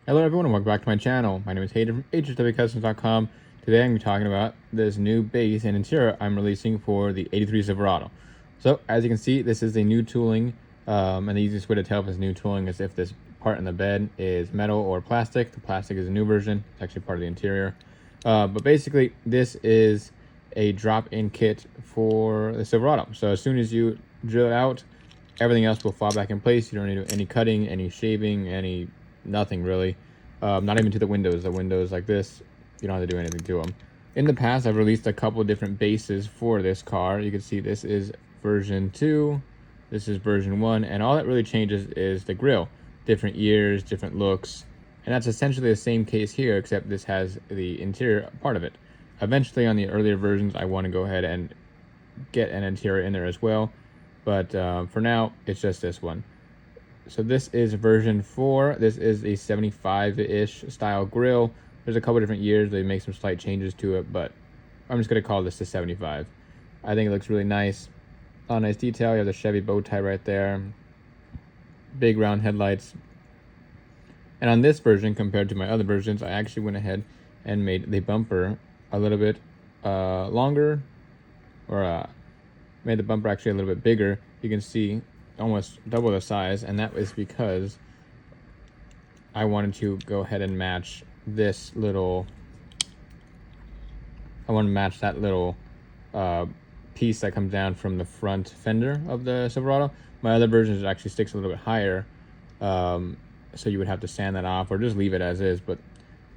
Hello everyone and welcome back to my channel. My name is Hayden from HHWCUSTOMS.com. Today I'm going to be talking about this new base and interior I'm releasing for the 83 Silverado. So as you can see, this is a new tooling, and the easiest way to tell if it's new tooling is if this part in the bed is metal or plastic. The plastic is a new version. It's actually part of the interior. But basically this is a drop-in kit for the Silverado. So as soon as you drill it out, everything else will fall back in place. You don't need to do any cutting, any shaving, nothing really. Not even to the windows. The windows like this, you don't have to do anything to them. In the past, I've released a couple different bases for this car. You can see this is version 2, this is version 1, and all that really changes is the grille. Different years, different looks, and that's essentially the same case here, except this has the interior part of it. Eventually, on the earlier versions, I want to go ahead and get an interior in there as well, but for now, it's just this one. So this is version 4. This is a 75-ish style grille. There's a couple different years. They make some slight changes to it, but I'm just going to call this the 75. I think it looks really nice. A lot of nice detail. You have the Chevy bow tie right there. Big round headlights. And on this version, compared to my other versions, I actually went ahead and made the bumper a little bit longer, or made the bumper actually a little bit bigger. You can see almost double the size, and that was because I wanted to go ahead and match this little, I want to match that little piece that comes down from the front fender of the Silverado. My other versions actually sticks a little bit higher, so you would have to sand that off or just leave it as is, but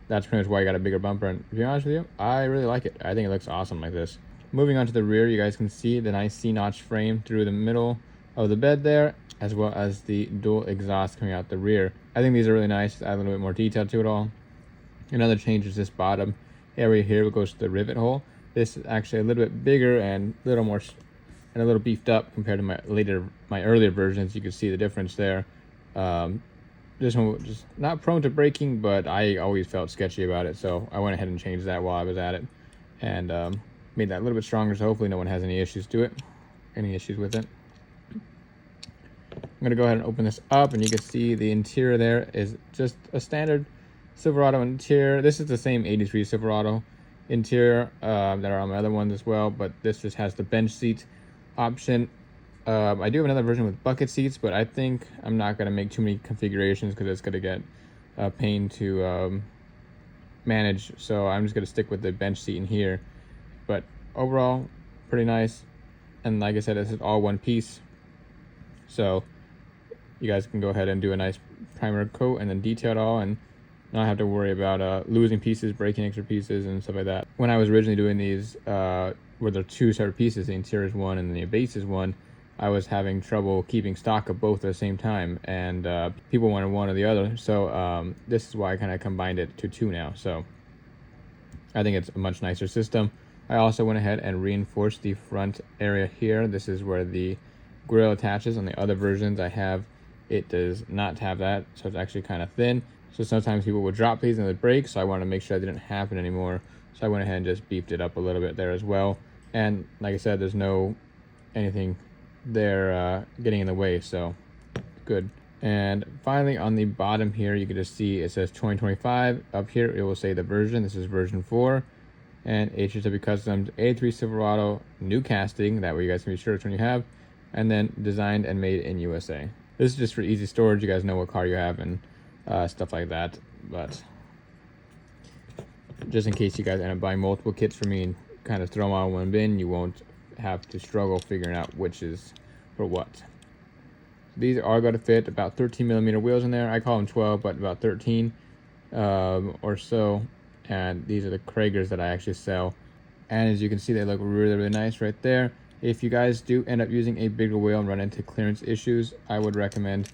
that's pretty much why I got a bigger bumper. And to be honest with you, I really like it. I think it looks awesome like this. Moving on to the rear, you guys can see the nice C-notch frame through the middle of the bed there, as well as the dual exhaust coming out the rear. I think these are really nice. Add a little bit more detail to it all. Another change is this bottom area here, which goes to the rivet hole. This is actually a little bit bigger and a little more and a little beefed up compared to my earlier versions. You can see the difference there. This one was just not prone to breaking, but I always felt sketchy about it, so I went ahead and changed that while I was at it, and made that a little bit stronger, so hopefully no one has any issues with it. I'm going to go ahead and open this up, and you can see the interior there is just a standard Silverado interior. This is the same 83 Silverado interior that are on my other ones as well, but this just has the bench seat option. I do have another version with bucket seats, but I think I'm not going to make too many configurations because it's going to get a pain to manage, so I'm just going to stick with the bench seat in here. But overall, pretty nice, and like I said, this is all one piece, so you guys can go ahead and do a nice primer coat and then detail it all and not have to worry about losing pieces, breaking extra pieces and stuff like that. When I was originally doing these, where there are two separate pieces, the interior is one and the base is one, I was having trouble keeping stock of both at the same time, and people wanted one or the other, so this is why I kind of combined it to two now. So I think it's a much nicer system. I also went ahead and reinforced the front area here. This is where the grille attaches. On the other versions I have, it does not have that, so it's actually kind of thin. So sometimes people would drop these and they'd break, so I wanted to make sure that didn't happen anymore. So I went ahead and just beefed it up a little bit there as well. And like I said, there's no anything there getting in the way, so good. And finally, on the bottom here, you can just see it says 2025. Up here, it will say the version. This is version 4. And HHW Customs 83 Silverado, new casting. That way you guys can be sure which one you have. And then designed and made in USA. This is just for easy storage. You guys know what car you have and stuff like that. But just in case you guys end up buying multiple kits from me and kind of throw them all in one bin, you won't have to struggle figuring out which is for what. These are going to fit about 13mm wheels in there. I call them 12, but about 13 or so. And these are the Kragers that I actually sell. And as you can see, they look really, really nice right there. If you guys do end up using a bigger wheel and run into clearance issues, I would recommend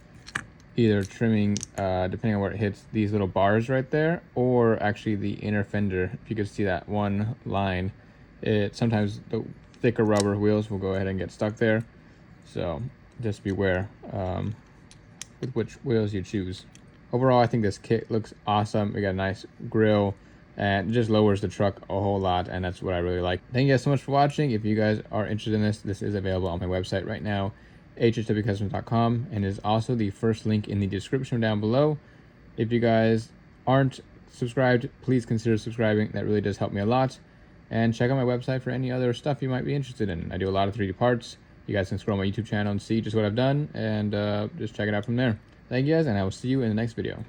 either trimming, depending on where it hits, these little bars right there, or actually the inner fender. If you can see that one line, sometimes the thicker rubber wheels will go ahead and get stuck there. So just beware with which wheels you choose. Overall, I think this kit looks awesome. We got a nice grille, and it just lowers the truck a whole lot, and that's what I really like. Thank you guys so much for watching. If you guys are interested in this, this is available on my website right now, HHWCustoms.com, and is also the first link in the description down below. If you guys aren't subscribed, please consider subscribing. That really does help me a lot. And check out my website for any other stuff you might be interested in. I do a lot of 3D parts. You guys can scroll my YouTube channel and see just what I've done, and just check it out from there. Thank you guys, and I will see you in the next video.